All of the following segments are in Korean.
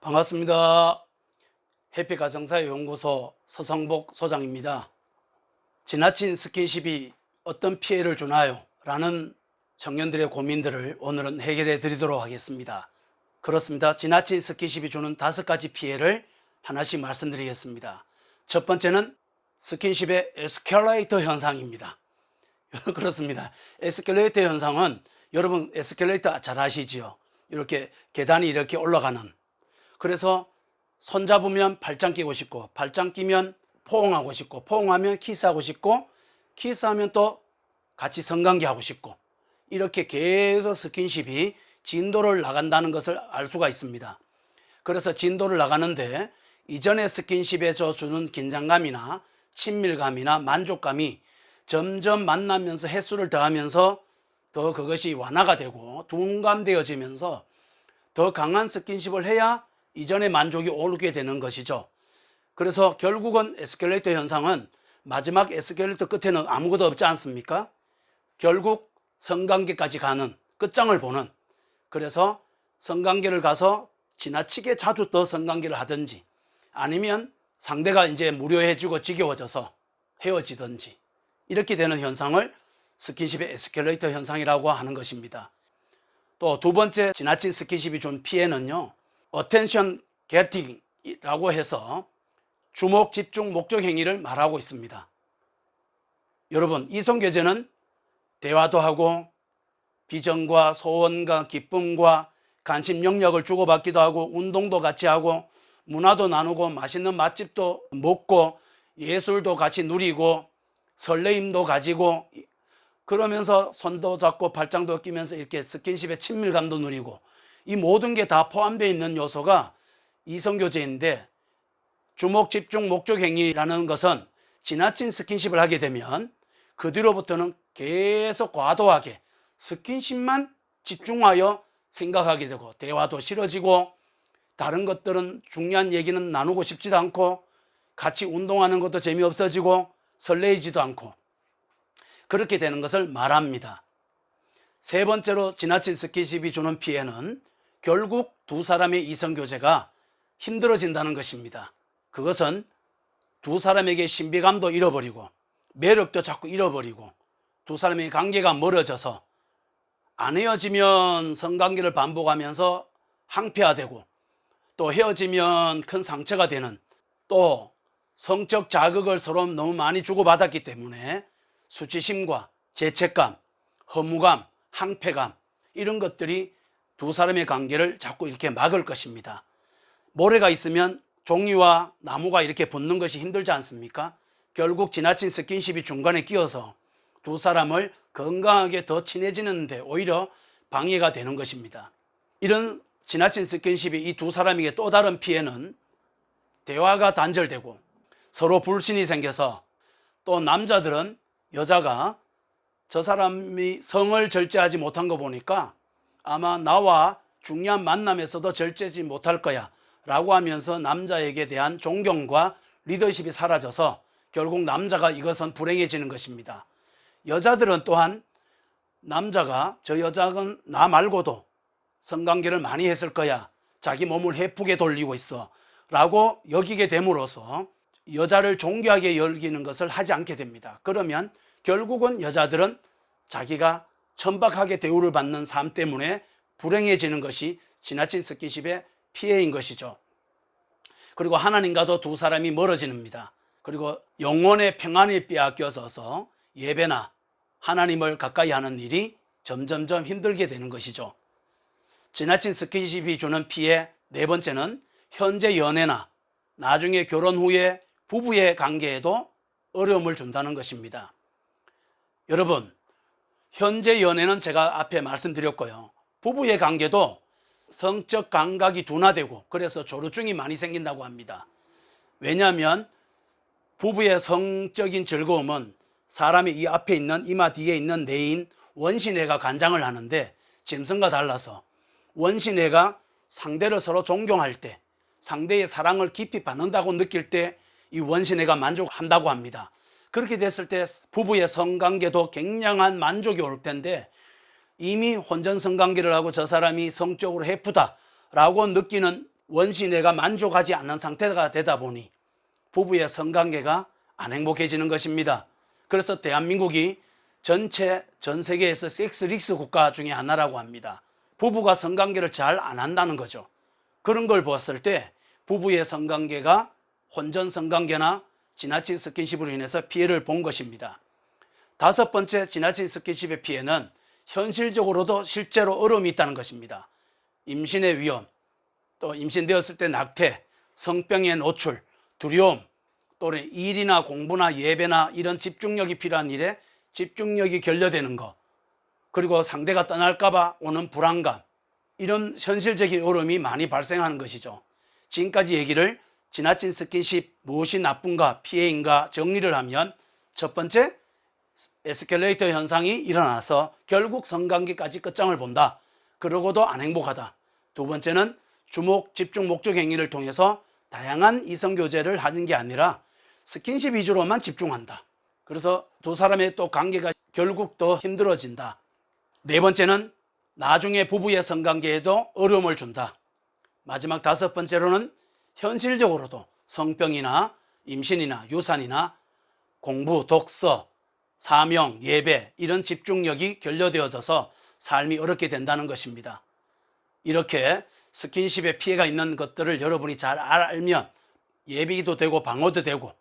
반갑습니다. 해피가정사연구소 서성복 소장입니다. 지나친 스킨십이 어떤 피해를 주나요? 라는 청년들의 고민들을 오늘은 해결해 드리도록 하겠습니다. 그렇습니다. 지나친 스킨십이 주는 5가지 피해를 하나씩 말씀드리겠습니다. 첫 번째는 스킨십의 에스컬레이터 현상입니다. 그렇습니다. 에스컬레이터 현상은 여러분 에스컬레이터 잘 아시지요? 이렇게 계단이 이렇게 올라가는, 그래서 손잡으면 발짱 끼고 싶고, 발짱 끼면 포옹하고 싶고, 포옹하면 키스하고 싶고, 키스하면 또 같이 성관계 하고 싶고, 이렇게 계속 스킨십이 진도를 나간다는 것을 알 수가 있습니다. 그래서 진도를 나가는데 이전의 스킨십에 주는 긴장감이나 친밀감이나 만족감이 점점 만나면서 횟수를 더하면서 더 그것이 완화가 되고 둔감되어지면서 더 강한 스킨십을 해야 이전의 만족이 오르게 되는 것이죠. 그래서 결국은 에스컬레이터 현상은 마지막 에스컬레이터 끝에는 아무것도 없지 않습니까? 결국 성관계까지 가는 끝장을 보는, 그래서 성관계를 가서 지나치게 자주 더 성관계를 하든지, 아니면 상대가 이제 무료해지고 지겨워져서 헤어지든지, 이렇게 되는 현상을 스킨십의 에스컬레이터 현상이라고 하는 것입니다. 또 두 번째 지나친 스킨십이 준 피해는요, attention getting이라고 해서 주목, 집중, 목적 행위를 말하고 있습니다. 여러분, 이성교제는 대화도 하고 비전과 소원과 기쁨과 관심 영역을 주고받기도 하고 운동도 같이 하고 문화도 나누고 맛있는 맛집도 먹고 예술도 같이 누리고 설레임도 가지고, 그러면서 손도 잡고 발장도 끼면서 이렇게 스킨십의 친밀감도 누리고, 이 모든 게 다 포함되어 있는 요소가 이성교제인데, 주목, 집중, 목적 행위라는 것은 지나친 스킨십을 하게 되면 그 뒤로부터는 계속 과도하게 스킨십만 집중하여 생각하게 되고, 대화도 싫어지고 다른 것들은 중요한 얘기는 나누고 싶지도 않고 같이 운동하는 것도 재미없어지고 설레이지도 않고, 그렇게 되는 것을 말합니다. 세 번째로 지나친 스킨십이 주는 피해는 결국 두 사람의 이성교제가 힘들어진다는 것입니다. 그것은 두 사람에게 신비감도 잃어버리고 매력도 자꾸 잃어버리고 두 사람의 관계가 멀어져서 안 헤어지면 성관계를 반복하면서 항폐화되고, 또 헤어지면 큰 상처가 되는, 또 성적 자극을 서로 너무 많이 주고받았기 때문에 수치심과 죄책감, 허무감, 항폐감, 이런 것들이 두 사람의 관계를 자꾸 이렇게 막을 것입니다. 모래가 있으면 종이와 나무가 이렇게 붙는 것이 힘들지 않습니까? 결국 지나친 스킨십이 중간에 끼어서 두 사람을 건강하게 더 친해지는 데 오히려 방해가 되는 것입니다. 이런 지나친 스킨십이 이 두 사람에게 또 다른 피해는 대화가 단절되고 서로 불신이 생겨서, 또 남자들은 여자가 저 사람이 성을 절제하지 못한 거 보니까 아마 나와 중요한 만남에서도 절제하지 못할 거야 라고 하면서 남자에게 대한 존경과 리더십이 사라져서 결국 남자가 이것은 불행해지는 것입니다. 여자들은 또한 남자가 저 여자는 나 말고도 성관계를 많이 했을 거야, 자기 몸을 해프게 돌리고 있어 라고 여기게 됨으로써 여자를 존귀하게 여기는 것을 하지 않게 됩니다. 그러면 결국은 여자들은 자기가 천박하게 대우를 받는 삶 때문에 불행해지는 것이 지나친 스킨십의 피해인 것이죠. 그리고 하나님과도 두 사람이 멀어집니다. 그리고 영혼의 평안이 빼앗겨서 예배나 하나님을 가까이 하는 일이 점점점 힘들게 되는 것이죠. 지나친 스킨십이 주는 피해 네 번째는 현재 연애나 나중에 결혼 후에 부부의 관계에도 어려움을 준다는 것입니다. 여러분, 현재 연애는 제가 앞에 말씀드렸고요, 부부의 관계도 성적 감각이 둔화되고 그래서 조루증이 많이 생긴다고 합니다. 왜냐하면 부부의 성적인 즐거움은 사람이 이 앞에 있는 이마 뒤에 있는 뇌인 원시뇌가 관장을 하는데, 짐승과 달라서 원시뇌가 상대를 서로 존경할 때, 상대의 사랑을 깊이 받는다고 느낄 때 이 원시뇌가 만족한다고 합니다. 그렇게 됐을 때 부부의 성관계도 굉장한 만족이 올 텐데, 이미 혼전 성관계를 하고 저 사람이 성적으로 해프다라고 느끼는 원시 내가 만족하지 않는 상태가 되다 보니 부부의 성관계가 안 행복해지는 것입니다. 그래서 대한민국이 전 세계에서 섹스리스 국가 중에 하나라고 합니다. 부부가 성관계를 잘 안 한다는 거죠. 그런 걸 봤을 때 부부의 성관계가 혼전 성관계나 지나친 스킨십으로 인해서 피해를 본 것입니다. 다섯 번째, 지나친 스킨십의 피해는 현실적으로도 실제로 어려움이 있다는 것입니다. 임신의 위험, 또 임신되었을 때 낙태, 성병의 노출, 두려움, 또 일이나 공부나 예배나 이런 집중력이 필요한 일에 집중력이 결여되는 것, 그리고 상대가 떠날까봐 오는 불안감, 이런 현실적인 어려움이 많이 발생하는 것이죠. 지금까지 얘기를 지나친 스킨십 무엇이 나쁜가 피해인가 정리를 하면, 첫 번째, 에스컬레이터 현상이 일어나서 결국 성관계까지 끝장을 본다. 그러고도 안 행복하다. 두 번째는 주목, 집중, 목적 행위를 통해서 다양한 이성교제를 하는 게 아니라 스킨십 위주로만 집중한다. 그래서 두 사람의 또 관계가 결국 더 힘들어진다. 네 번째는 나중에 부부의 성관계에도 어려움을 준다. 마지막 다섯 번째로는 현실적으로도 성병이나 임신이나 유산이나 공부, 독서, 사명, 예배 이런 집중력이 결여되어져서 삶이 어렵게 된다는 것입니다. 이렇게 스킨십에 피해가 있는 것들을 여러분이 잘 알면 예비도 되고 방어도 되고,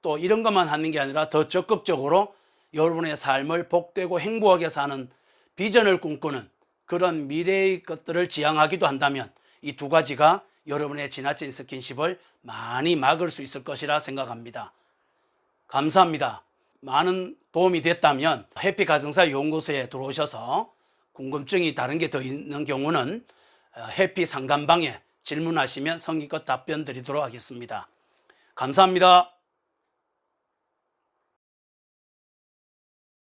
또 이런 것만 하는 게 아니라 더 적극적으로 여러분의 삶을 복되고 행복하게 사는 비전을 꿈꾸는 그런 미래의 것들을 지향하기도 한다면 이 두 가지가 여러분의 지나친 스킨십을 많이 막을 수 있을 것이라 생각합니다. 감사합니다. 많은 도움이 됐다면 해피가정사 연구소에 들어오셔서 궁금증이 다른 게 더 있는 경우는 해피 상담방에 질문하시면 성의껏 답변 드리도록 하겠습니다. 감사합니다.